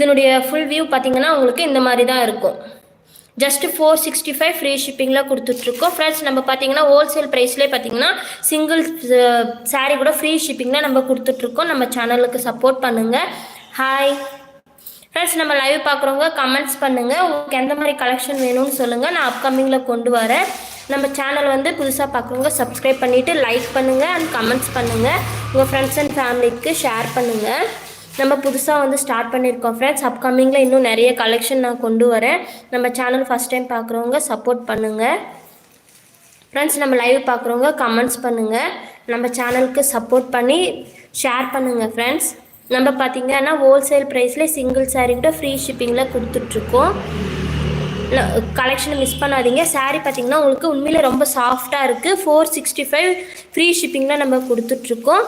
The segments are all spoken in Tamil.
இதனுடைய ஃபுல் வியூ பார்த்தீங்கன்னா உங்களுக்கு இந்த மாதிரி தான் இருக்கும். ஜஸ்ட் 465 ஃப்ரீ ஷிப்பிங்கில் கொடுத்துட்ருக்கோம் ஃப்ரெண்ட்ஸ். நம்ம பார்த்தீங்கன்னா ஹோல்சேல் ப்ரைஸ்லேயே பார்த்தீங்கன்னா சிங்கிள் சாரீ கூட ஃப்ரீ ஷிப்பிங்கில் நம்ம கொடுத்துட்ருக்கோம். நம்ம சேனலுக்கு சப்போர்ட் பண்ணுங்கள். ஹாய் ஃப்ரெண்ட்ஸ், நம்ம லைவ் பார்க்குறவங்க கமெண்ட்ஸ் பண்ணுங்கள். உங்களுக்கு எந்த மாதிரி கலெக்ஷன் வேணும்னு சொல்லுங்கள், நான் அப்கமிங்கில் கொண்டு வரேன். நம்ம சேனல் வந்து புதுசாக பார்க்குறவங்க சப்ஸ்கிரைப் பண்ணிவிட்டு லைக் பண்ணுங்கள் அண்ட் கமெண்ட்ஸ் பண்ணுங்கள். உங்கள் ஃப்ரெண்ட்ஸ் அண்ட் ஃபேமிலிக்கு ஷேர் பண்ணுங்கள். நம்ம புதுசாக வந்து ஸ்டார்ட் பண்ணியிருக்கோம் ஃப்ரெண்ட்ஸ். அப்கமிங்கில் இன்னும் நிறைய கலெக்ஷன் நான் கொண்டு வரேன். நம்ம சேனல் ஃபஸ்ட் டைம் பார்க்குறவங்க சப்போர்ட் பண்ணுங்கள் ஃப்ரெண்ட்ஸ். நம்ம லைவ் பார்க்குறவங்க கமெண்ட்ஸ் பண்ணுங்கள். நம்ம சேனலுக்கு சப்போர்ட் பண்ணி ஷேர் பண்ணுங்கள் ஃப்ரெண்ட்ஸ். நம்ம பார்த்திங்கன்னா ஹோல்சேல் ப்ரைஸில் சிங்கிள் சாரீ கூட ஃப்ரீ ஷிப்பிங்கில் கொடுத்துட்ருக்கோம். கலெக்ஷனை மிஸ் பண்ணாதீங்க. சாரீ பார்த்திங்கன்னா உங்களுக்கு உண்மையில் ரொம்ப சாஃப்டாக இருக்குது. 465 ஃப்ரீ ஷிப்பிங்கில் நம்ம கொடுத்துட்ருக்கோம்.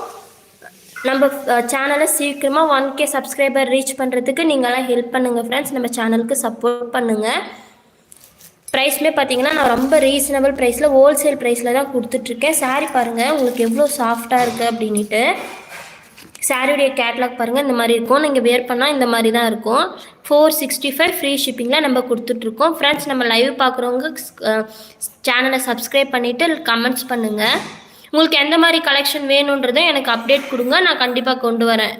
நம்ம சேனலை சீக்கிரமாக 1K சப்ஸ்கிரைபர் ரீச் பண்ணுறதுக்கு நீங்களாம் ஹெல்ப் பண்ணுங்கள் ஃப்ரெண்ட்ஸ். நம்ம சேனலுக்கு சப்போர்ட் பண்ணுங்கள். ப்ரைஸ்மே பார்த்திங்கன்னா நான் ரொம்ப ரீசனபிள் ப்ரைஸில் ஹோல்சேல் ப்ரைஸில் தான் கொடுத்துட்ருக்கேன். சாரீ பாருங்கள் உங்களுக்கு எவ்வளோ சாஃப்டாக இருக்குது அப்படின்ட்டு. சாரியுடைய கேட்லாக் பாருங்கள் இந்த மாதிரி இருக்கும். நீங்கள் வேர் பண்ணால் இந்த மாதிரி தான் இருக்கும். 465 ஃப்ரீ ஷிப்பிங்கில் நம்ம கொடுத்துட்ருக்கோம் ஃப்ரெண்ட்ஸ். நம்ம லைவ் பார்க்குறவங்க சேனலை சப்ஸ்கிரைப் பண்ணிவிட்டு கமெண்ட்ஸ் பண்ணுங்கள். உங்களுக்கு எந்த மாதிரி கலெக்ஷன் வேணுன்றதை எனக்கு அப்டேட் கொடுங்க, நான் கண்டிப்பாக கொண்டு வரேன்.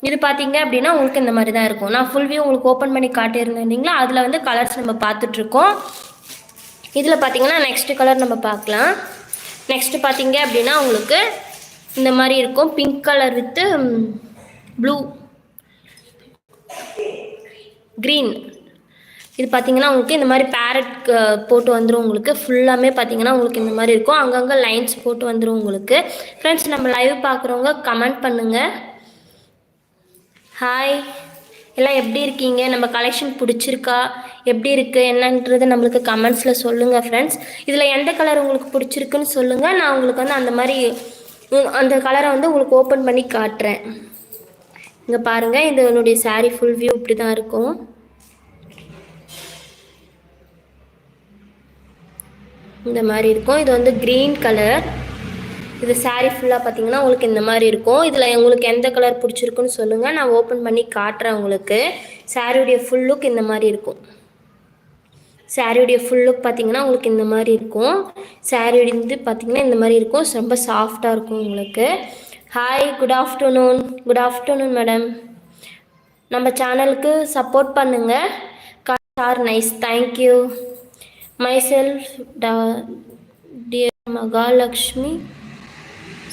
இது பார்த்தீங்க அப்படின்னா உங்களுக்கு இந்த மாதிரி தான் இருக்கும். நான் ஃபுல் வியூ உங்களுக்கு ஓப்பன் பண்ணி காட்டியிருந்தேன் இல்லைங்களா, அதில் வந்து கலர்ஸ் நம்ம பார்த்துட்ருக்கோம். இதில் பார்த்தீங்கன்னா நெக்ஸ்ட் கலர் நம்ம பார்க்கலாம். நெக்ஸ்ட்டு பார்த்தீங்க அப்படின்னா உங்களுக்கு இந்த மாதிரி இருக்கும். Pink colour with blue green. இது பார்த்தீங்கன்னா உங்களுக்கு இந்த மாதிரி பேரட் போட்டு வந்துடும். உங்களுக்கு ஃபுல்லாமே பார்த்தீங்கன்னா உங்களுக்கு இந்த மாதிரி இருக்கும். அங்கங்கே லைன்ஸ் போட்டு வந்துடும் உங்களுக்கு. ஃப்ரெண்ட்ஸ், நம்ம லைவ் பார்க்குறவங்க கமெண்ட் பண்ணுங்கள். ஹாய், எல்லாம் எப்படி இருக்கீங்க? நம்ம கலெக்ஷன் பிடிச்சிருக்கா, எப்படி இருக்குது என்னன்றது நம்மளுக்கு கமெண்ட்ஸில் சொல்லுங்கள் ஃப்ரெண்ட்ஸ். இதில் எந்த கலர் உங்களுக்கு பிடிச்சிருக்குன்னு சொல்லுங்கள். நான் உங்களுக்கு வந்து அந்த மாதிரி அந்த கலரை வந்து உங்களுக்கு ஓப்பன் பண்ணி காட்டுறேன். இங்கே பாருங்கள், இது என்னுடைய சாரீ ஃபுல் வியூ இப்படி தான் இருக்கும். இந்த மாதிரி இருக்கும். இது வந்து க்ரீன் கலர். இது சாரீ ஃபுல்லாக பார்த்தீங்கன்னா உங்களுக்கு இந்த மாதிரி இருக்கும். இதில் உங்களுக்கு எந்த கலர் பிடிச்சிருக்குன்னு சொல்லுங்கள், நான் ஓப்பன் பண்ணி காட்டுறேன் உங்களுக்கு. சாரியுடைய ஃபுல் லுக் இந்த மாதிரி இருக்கும். சாரியுடைய ஃபுல் லுக் பார்த்திங்கன்னா உங்களுக்கு இந்த மாதிரி இருக்கும். சாரியுடைய வந்து பார்த்திங்கன்னா இந்த மாதிரி இருக்கும். ரொம்ப சாஃப்டாக இருக்கும் உங்களுக்கு. Hi, good afternoon. Good afternoon madam. நம்ம சேனலுக்கு சப்போர்ட் பண்ணுங்கள். R nice, thank you. My self dear Mahalakshmi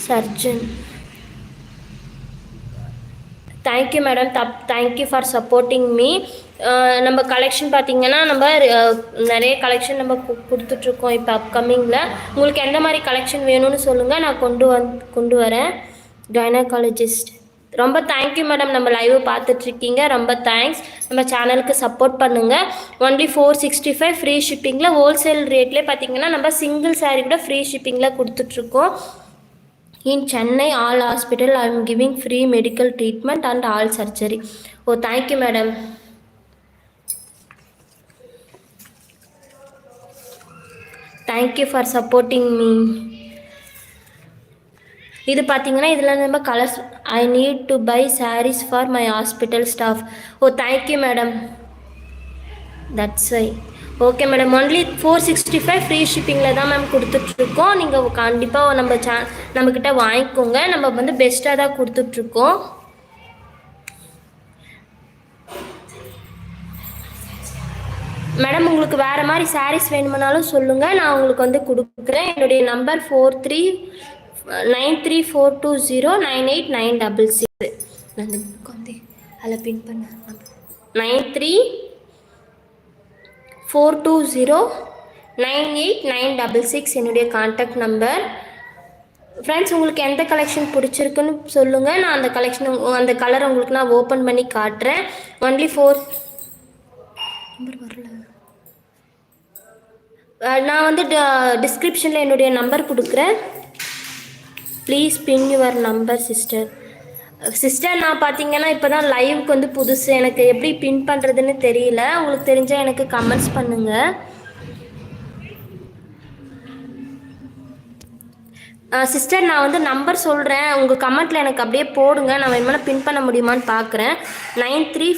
surgeon. Thank you madam. Thank you for supporting me. நம்ம கலெக்ஷன் பார்த்திங்கன்னா நம்ம நிறைய கலெக்ஷன் நம்ம கொடுத்துட்ருக்கோம் இப்போ அப்கமிங்கில். உங்களுக்கு எந்த மாதிரி கலெக்ஷன் வேணும்னு சொல்லுங்கள், நான் கொண்டு வரேன். கைனகாலஜிஸ்ட். ரொம்ப தேங்க்யூ மேடம். நம்ம லைவ் பார்த்துட்ருக்கீங்க, ரொம்ப தேங்க்ஸ். நம்ம சேனலுக்கு சப்போர்ட் பண்ணுங்கள். ஒன்லி 465 ஃப்ரீ ஷிப்பிங்கில் ஹோல்சேல் ரேட்லேயே பார்த்திங்கன்னா நம்ம சிங்கிள் சாரீ கூட ஃப்ரீ ஷிப்பிங்கில் கொடுத்துட்ருக்கோம். In Chennai, all hospital, I am giving free medical treatment and all surgery. Oh, thank you, madam. Thank you for supporting me. இது பார்த்தீங்கன்னா இதில் நம்ம colours. I need to buy sarees for my hospital staff. Oh, thank you, madam. That's why. Okay madam. Only 465 free ஷிப்பிங்கில் தான் மேம் கொடுத்துட்ருக்கோம். நீங்கள் கண்டிப்பாக நம்மக்கிட்ட வாங்கிக்கோங்க. நம்ம வந்து பெஸ்ட்டாக தான் கொடுத்துட்ருக்கோம். மேடம், உங்களுக்கு வேறு மாதிரி சாரீஸ் வேணுமானாலும் சொல்லுங்கள், நான் உங்களுக்கு வந்து கொடுக்குறேன். என்னுடைய நம்பர் 439342098966. வந்து அதில் பின் பண்ண 9342098966 என்னுடைய கான்டாக்ட் நம்பர். ஃப்ரெண்ட்ஸ், உங்களுக்கு எந்த கலெக்ஷன் பிடிச்சிருக்குன்னு சொல்லுங்கள், நான் அந்த அந்த கலர் உங்களுக்கு நான் ஓப்பன் பண்ணி காட்டுறேன். ஒன்லி 4 நம்பர் வரல. நான் வந்து டிஸ்கிரிப்ஷனில் என்னுடைய நம்பர் கொடுக்குறேன். Please pin your number sister. நான் பார்த்தீங்கன்னா இப்போ தான் லைவுக்கு வந்து புதுசு, எனக்கு எப்படி பின் பண்ணுறதுன்னு தெரியல. உங்களுக்கு தெரிஞ்சால் எனக்கு கமெண்ட்ஸ் பண்ணுங்கள். சிஸ்டர், நான் வந்து நம்பர் சொல்கிறேன், உங்கள் கமெண்ட்டில் எனக்கு அப்படியே போடுங்க, நான் வேணுமானா பின் பண்ண முடியுமான்னு பார்க்குறேன். 93